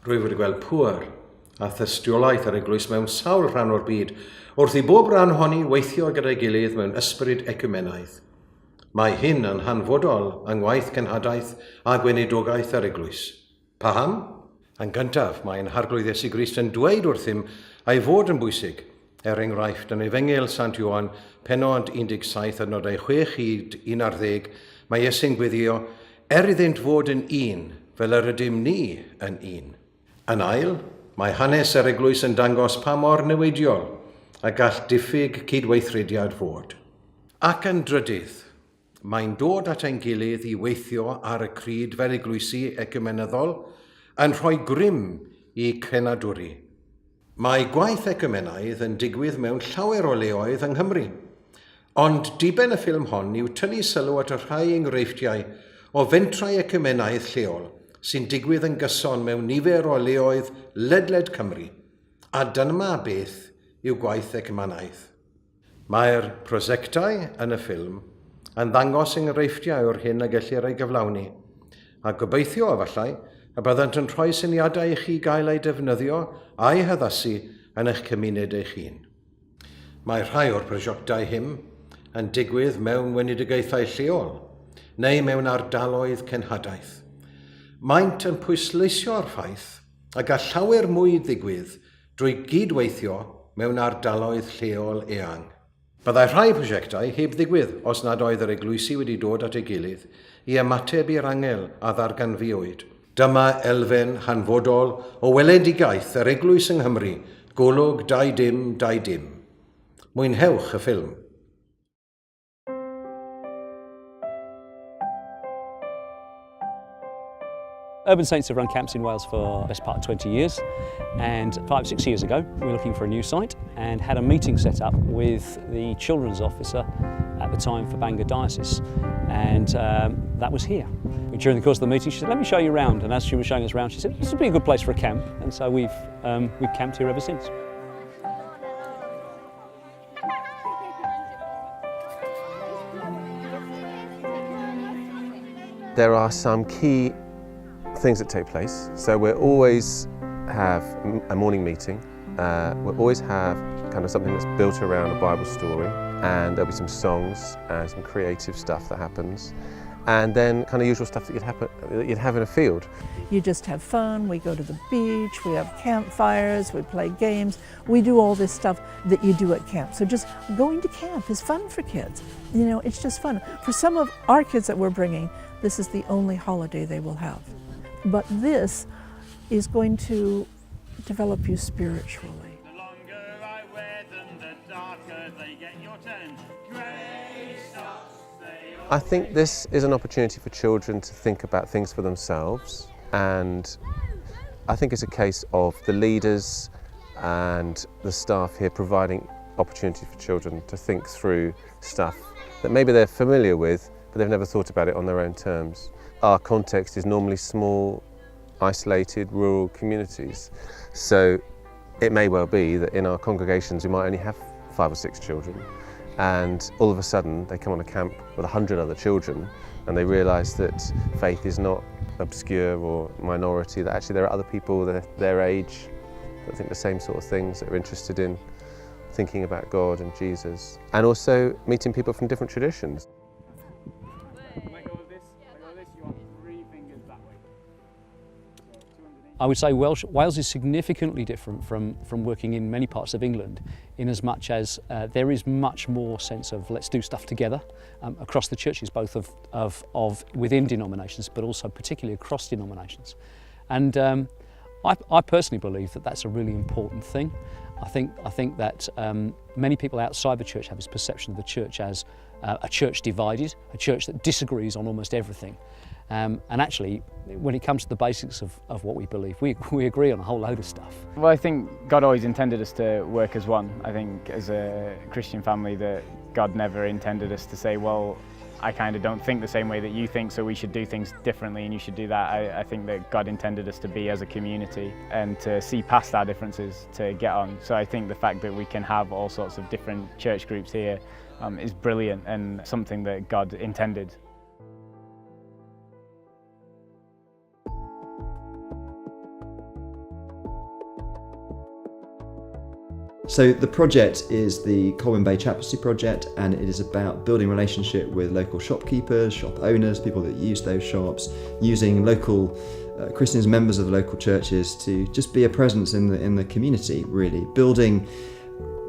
Rwyf wedi gweld pŵer a thystiolaeth ar eglwys mewn sawl rhan o'r byd, wrth i bob rhan honni weithio gyda'i gilydd mewn ysbryd ecumenaidd. Mae hyn yn hanfodol yng ngwaith cenhadaeth a gweinidogaeth ar eglwys. Paham? Yn gyntaf, mae'n Arglwydd Iesu Grist yn dweud wrthym ei fod yn bwysig, enghraifft yn Efengyl Sant Ioan, pennod 17, adnodau 6 hyd 11, mae Iesu'n gweddio, iddynt fod yn un, fel yr ydym ni yn un. Yn ail, mae hanes yr eglwys yn dangos pa mor newidiol a gall diffyg cydweithrediad fod. Ac yn drydydd, mae'n dod at ein gilydd i weithio ar y cryd fel eglwysi ecumenyddol yn rhoi grym i crenadwri. Mae gwaith ecumenaidd yn digwydd mewn llawer o leoedd yng Nghymru, ond diben y ffilm hon yw tynnu sylw at y rhai enghreifftiau o fentrau ecumenaidd lleol sy'n digwydd yn gyson mewn nifer o leoedd ledled Cymru, a dyma beth yw gwaith ecumenaidd. Mae'r prosiectau yn y ffilm yn ddangos enghreifftiau o'r hyn a gellir ei gyflawni, a gobeithio efallai y byddant yn rhoi syniadau i chi gael ei defnyddio a'i haddasu yn eich cymuned eich hun. Mae rhai o'r prosiectau hyn yn digwydd mewn wenedigaethau lleol neu mewn ardaloedd cenhadaeth. Maent yn pwysleisio'r ffaith a gall llawer mwy ddigwydd drwy gydweithio mewn ardaloedd lleol eang. Byddai rhai prosiectau heb ddigwydd os nad oedd yr eglwysi wedi dod at ei gilydd i ymateb i'r angel a ddarganfuwyd. Dyma elfen hanfodol o weledigaeth yr eglwys yng Nghymru, golwg 2020. Mwynhewch y ffilm. Urban Saints have run camps in Wales for the best part of 20 years, and 5-6 years ago we were looking for a new site and had a meeting set up with the children's officer at the time for Bangor Diocese, and that was here. During the course of the meeting she said, let me show you around, and as she was showing us around she said, this would be a good place for a camp, and so we've camped here ever since. There are some key things that take place. So we'll always have a morning meeting. We'll always have kind of something that's built around a Bible story, and there'll be some songs and some creative stuff that happens, and then kind of usual stuff that you'd have in a field. You just have fun, we go to the beach, we have campfires, we play games, we do all this stuff that you do at camp. So just going to camp is fun for kids. You know, it's just fun. For some of our kids that we're bringing, this is the only holiday they will have. But this is going to develop you spiritually. The longer I wear them, the darker they get. Your turn. Grey socks, they all... I think this is an opportunity for children to think about things for themselves, and I think it's a case of the leaders and the staff here providing opportunity for children to think through stuff that maybe they're familiar with, but they've never thought about it on their own terms. Our context is normally small, isolated, rural communities. So it may well be that in our congregations we might only have 5 or 6 children, and all of a sudden they come on a camp with 100 other children and they realise that faith is not obscure or minority, that actually there are other people their age that think the same sort of things, that are interested in thinking about God and Jesus, and also meeting people from different traditions. I would say Wales is significantly different from working in many parts of England, in as much as there is much more sense of let's do stuff together across the churches, both of within denominations, but also particularly across denominations. And I personally believe that that's a really important thing. I think that many people outside the church have this perception of the church as a church divided, a church that disagrees on almost everything. And actually, when it comes to the basics of what we believe, we agree on a whole load of stuff. Well, I think God always intended us to work as one. I think as a Christian family that God never intended us to say, well, I kind of don't think the same way that you think, so we should do things differently and you should do that. I think that God intended us to be as a community and to see past our differences to get on. So I think the fact that we can have all sorts of different church groups here is brilliant and something that God intended. So the project is the Colwyn Bay Chaplaincy Project, and it is about building relationship with local shopkeepers, shop owners, people that use those shops, using local Christians, members of the local churches, to just be a presence in the community, really. Building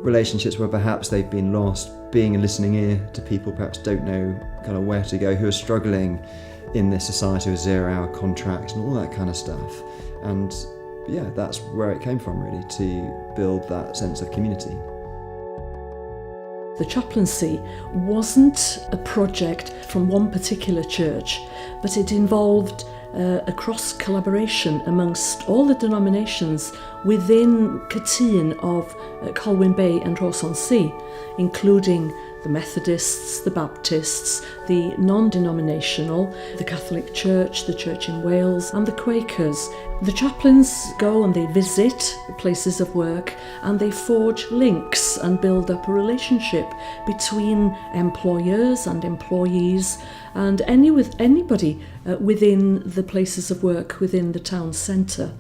relationships where perhaps they've been lost, being a listening ear to people who perhaps don't know kind of where to go, who are struggling in this society with 0-hour contracts and all that kind of stuff. And yeah, that's where it came from, really, to build that sense of community. The chaplaincy wasn't a project from one particular church, but it involved a cross-collaboration amongst all the denominations within Catene of Colwyn Bay and Rhos-on-Sea, including the Methodists, the Baptists, the non-denominational, the Catholic Church, the Church in Wales, and the Quakers. The chaplains go and they visit places of work, and they forge links and build up a relationship between employers and employees and anybody within the places of work within the town centre.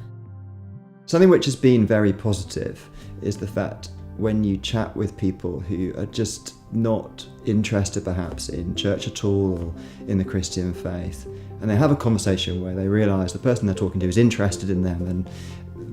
Something which has been very positive is the fact when you chat with people who are just not interested perhaps in church at all or in the Christian faith, and they have a conversation where they realise the person they're talking to is interested in them, and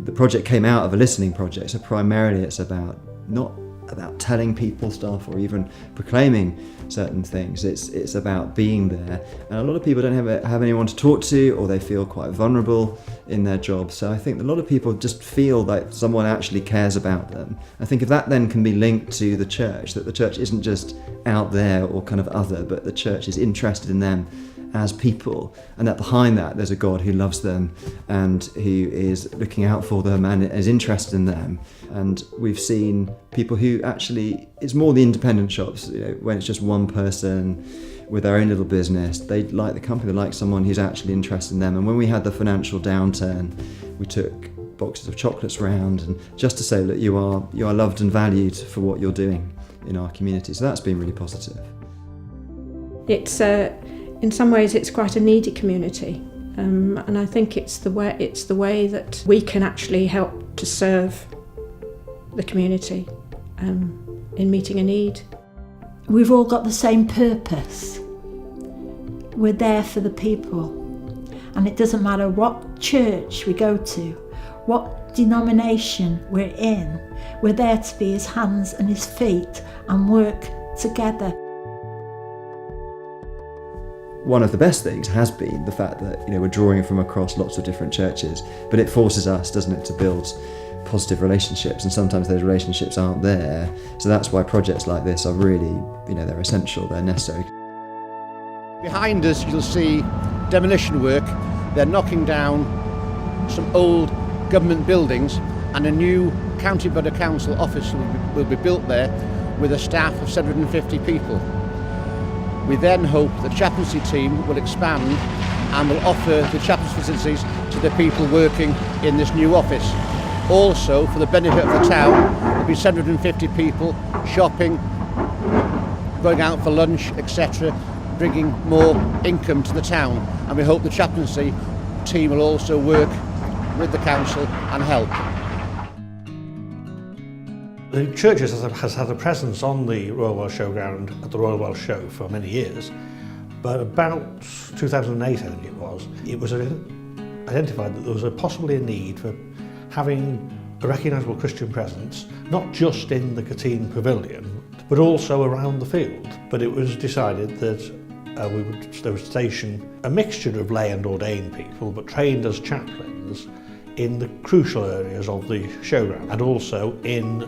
the project came out of a listening project, so primarily it's about not about telling people stuff or even proclaiming certain things. It's about being there, and a lot of people don't have anyone to talk to, or they feel quite vulnerable in their job. So I think a lot of people just feel like someone actually cares about them. I think if that then can be linked to the church, that the church isn't just out there or kind of other, but the church is interested in them as people, and that behind that there's a God who loves them and who is looking out for them and is interested in them. And we've seen people who actually, it's more the independent shops, when it's just one person with their own little business, they like the company, they like someone who's actually interested in them. And when we had the financial downturn, we took boxes of chocolates round, and just to say that you are loved and valued for what you're doing in our community. So that's been really positive. In some ways it's quite a needy community, and I think it's the way that we can actually help to serve the community in meeting a need. We've all got the same purpose. We're there for the people, and it doesn't matter what church we go to, what denomination we're in, we're there to be his hands and his feet and work together. One of the best things has been the fact that we're drawing from across lots of different churches, but it forces us, doesn't it, to build positive relationships, and sometimes those relationships aren't there. So that's why projects like this are really, they're essential, they're necessary. Behind us you'll see demolition work. They're knocking down some old government buildings, and a new County Borough Council office will be built there with a staff of 750 people. We then hope the chaplaincy team will expand and will offer the chaplaincy facilities to the people working in this new office. Also, for the benefit of the town, there'll be 750 people shopping, going out for lunch, etc., bringing more income to the town. And we hope the chaplaincy team will also work with the council and help. The church has had a presence on the Royal Welsh Showground at the Royal Welsh Show for many years, but about 2008, I think it was identified that there was possibly a need for having a recognisable Christian presence, not just in the Catene Pavilion, but also around the field. But it was decided that they would station a mixture of lay and ordained people, but trained as chaplains, in the crucial areas of the showground, and also in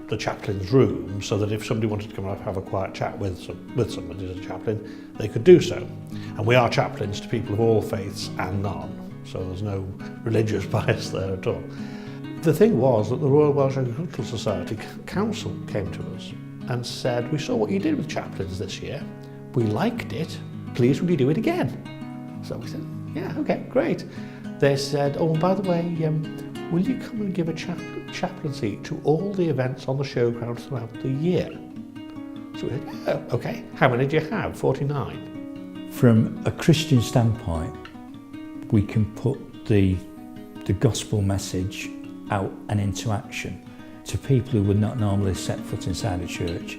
the chaplain's room, so that if somebody wanted to come and have a quiet chat with somebody as a chaplain, they could do so. And we are chaplains to people of all faiths and none, so there's no religious bias there at all. The thing was that the Royal Welsh Agricultural Society Council came to us and said, "We saw what you did with chaplains this year. We liked it. Please, will you do it again?" So we said, "Yeah, okay, great." They said, "Oh, and by the way, will you come and give a chaplaincy to all the events on the showground throughout the year?" So we said, "Yeah, okay. How many do you have?" 49. From a Christian standpoint, we can put the gospel message out and into action to people who would not normally set foot inside a church.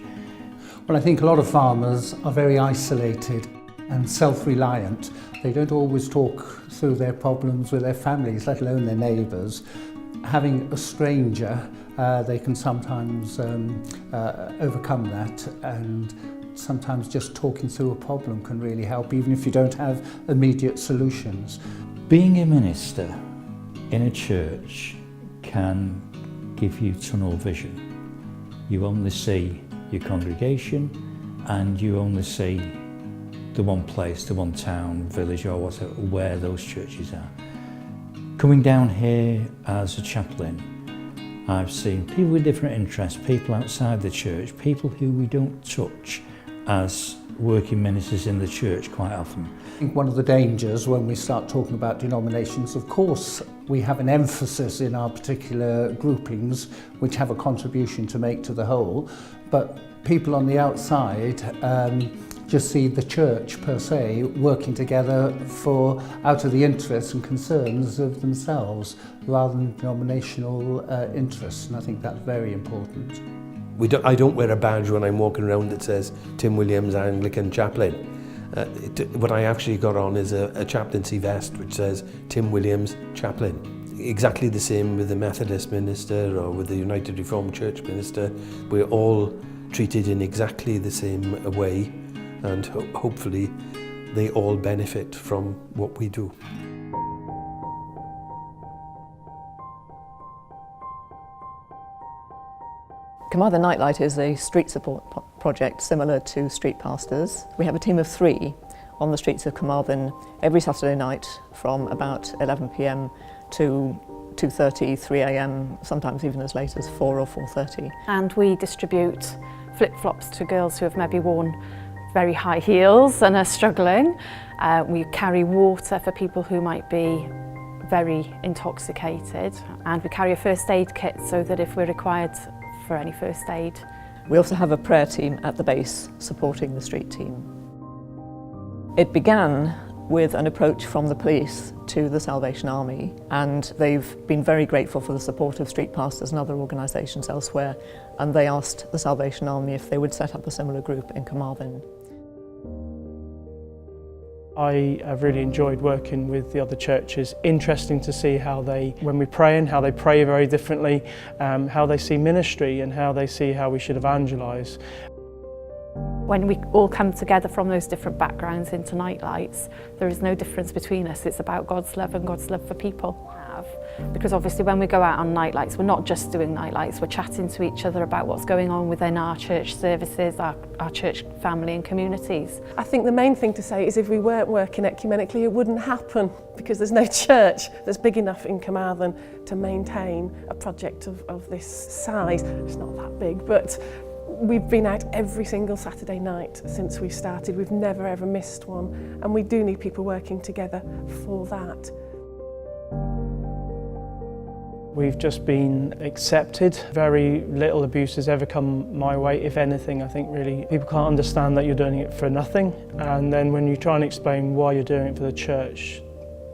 Well, I think a lot of farmers are very isolated and self-reliant. They don't always talk through their problems with their families, let alone their neighbours. Having a stranger, they can sometimes overcome that, and sometimes just talking through a problem can really help, even if you don't have immediate solutions. Being a minister in a church can give you tunnel vision. You only see your congregation and you only see the one place, the one town, village or whatever, where those churches are. Coming down here as a chaplain, I've seen people with different interests, people outside the church, people who we don't touch as working ministers in the church quite often. I think one of the dangers when we start talking about denominations, of course, we have an emphasis in our particular groupings which have a contribution to make to the whole, but people on the outside just see the church per se working together out of the interests and concerns of themselves rather than denominational interests, and I think that's very important. I don't wear a badge when I'm walking around that says Tim Williams Anglican Chaplain. What I actually got on is a chaplaincy vest which says Tim Williams Chaplain. Exactly the same with the Methodist minister or with the United Reformed Church minister. We're all treated in exactly the same way, and hopefully they all benefit from what we do. Carmarthen Nightlight is a street support project similar to Street Pastors. We have a team of 3 on the streets of Carmarthen every Saturday night from about 11 p.m. to 2:30, 3 a.m, sometimes even as late as 4 or 4:30. And we distribute flip-flops to girls who have maybe worn very high heels and are struggling. We carry water for people who might be very intoxicated, and we carry a first aid kit so that if we're required for any first aid. We also have a prayer team at the base supporting the street team. It began with an approach from the police to the Salvation Army, and they've been very grateful for the support of Street Pastors and other organisations elsewhere, and they asked the Salvation Army if they would set up a similar group in Carmarthen. I have really enjoyed working with the other churches. Interesting to see how when we pray and how they pray very differently, how they see ministry and how they see how we should evangelise. When we all come together from those different backgrounds into Nightlights, there is no difference between us. It's about God's love and God's love for people. Because obviously when we go out on Nightlights, we're not just doing Nightlights, we're chatting to each other about what's going on within our church services, our church family and communities. I think the main thing to say is if we weren't working ecumenically, it wouldn't happen, because there's no church that's big enough in Carmarthen to maintain a project of this size. It's not that big, but we've been out every single Saturday night since we started. We've never ever missed one, and we do need people working together for that. We've just been accepted. Very little abuse has ever come my way, if anything. I think really people can't understand that you're doing it for nothing, and then when you try and explain why you're doing it for the church,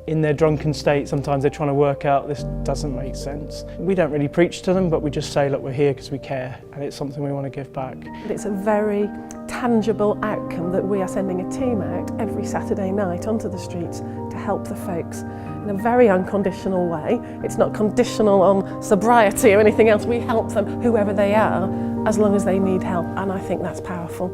in their drunken state sometimes they're trying to work out this doesn't make sense. We don't really preach to them, but we just say, look, we're here because we care, and it's something we want to give back. It's a very tangible outcome that we are sending a team out every Saturday night onto the streets to help the folks in a very unconditional way. It's not conditional on sobriety or anything else. We help them, whoever they are, as long as they need help, and I think that's powerful.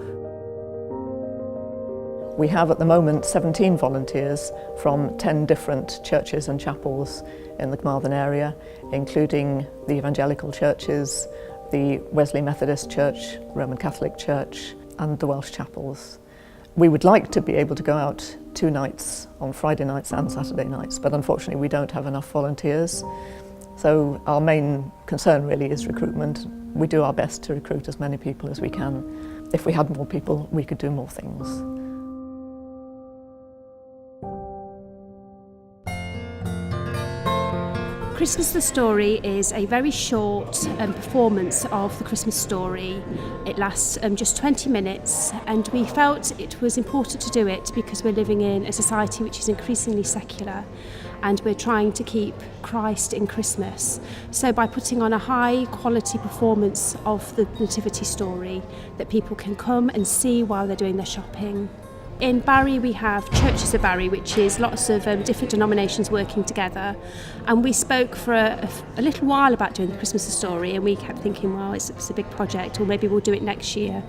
We have at the moment 17 volunteers from 10 different churches and chapels in the Carmarthen area, including the evangelical churches, the Wesley Methodist Church, Roman Catholic Church, and the Welsh chapels. We would like to be able to go out 2 nights on Friday nights and Saturday nights, but unfortunately we don't have enough volunteers. So our main concern really is recruitment. We do our best to recruit as many people as we can. If we had more people, we could do more things. Christmas the Story is a very short performance of the Christmas story. It lasts just 20 minutes, and we felt it was important to do it because we're living in a society which is increasingly secular, and we're trying to keep Christ in Christmas. So by putting on a high quality performance of the nativity story that people can come and see while they're doing their shopping. In Barry we have Churches of Barry, which is lots of different denominations working together, and we spoke for a little while about doing the Christmas story, and we kept thinking, well, it's a big project, or maybe we'll do it next year.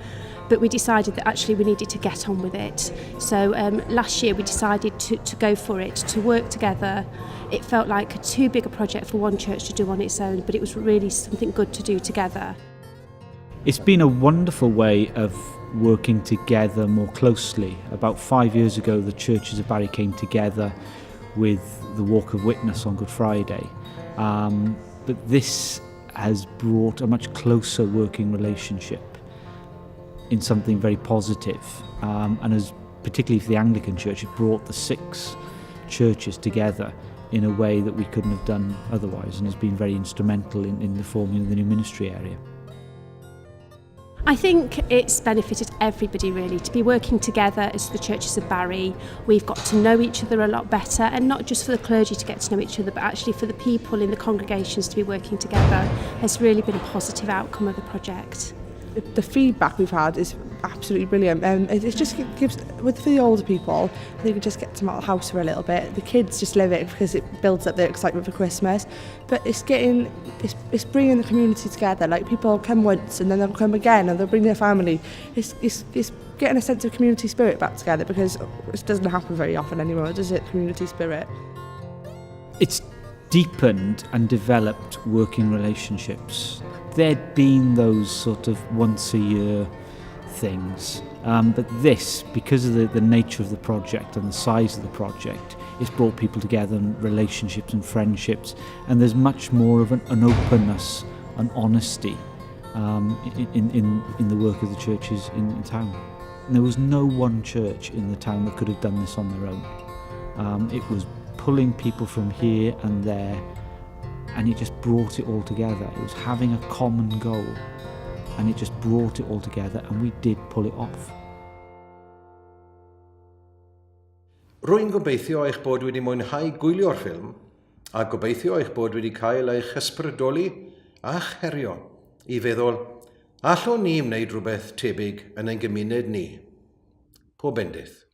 But we decided that actually we needed to get on with it. So last year we decided to go for it, to work together. It felt like too big a project for one church to do on its own, but it was really something good to do together. It's been a wonderful way of working together more closely. About 5 years ago, the Churches of Barry came together with the Walk of Witness on Good Friday. But this has brought a much closer working relationship in something very positive, and as particularly for the Anglican Church, it brought the 6 churches together in a way that we couldn't have done otherwise, and has been very instrumental in the forming of the new ministry area. I think it's benefited everybody really to be working together as the Churches of Barry. We've got to know each other a lot better, and not just for the clergy to get to know each other, but actually for the people in the congregations to be working together has really been a positive outcome of the project. The feedback we've had is absolutely brilliant. It just gives, for the older people, I think it just gets them out of the house for a little bit. The kids just love it because it builds up their excitement for Christmas. But it's bringing the community together. Like, people come once and then they'll come again and they'll bring their family. It's getting a sense of community spirit back together, because it doesn't happen very often anymore, does it? Community spirit. It's deepened and developed working relationships. There'd been those sort of once a year things, but this, because of the nature of the project and the size of the project, it's brought people together, and relationships and friendships, and there's much more of an openness and honesty in the work of the churches in town. And there was no one church in the town that could have done this on their own. It was pulling people from here and there, and it just brought it all together. It was having a common goal, and it just brought it all together, and we did pull it off. Rwy'n gobeithio eich bod wedi mwynhau gwylio'r ffilm, a gobeithio eich bod wedi cael eich hysbrydoli a'ch herio i feddwl, allwn ni wneud rhywbeth tebyg yn ein gymuned ni. Pob bendith.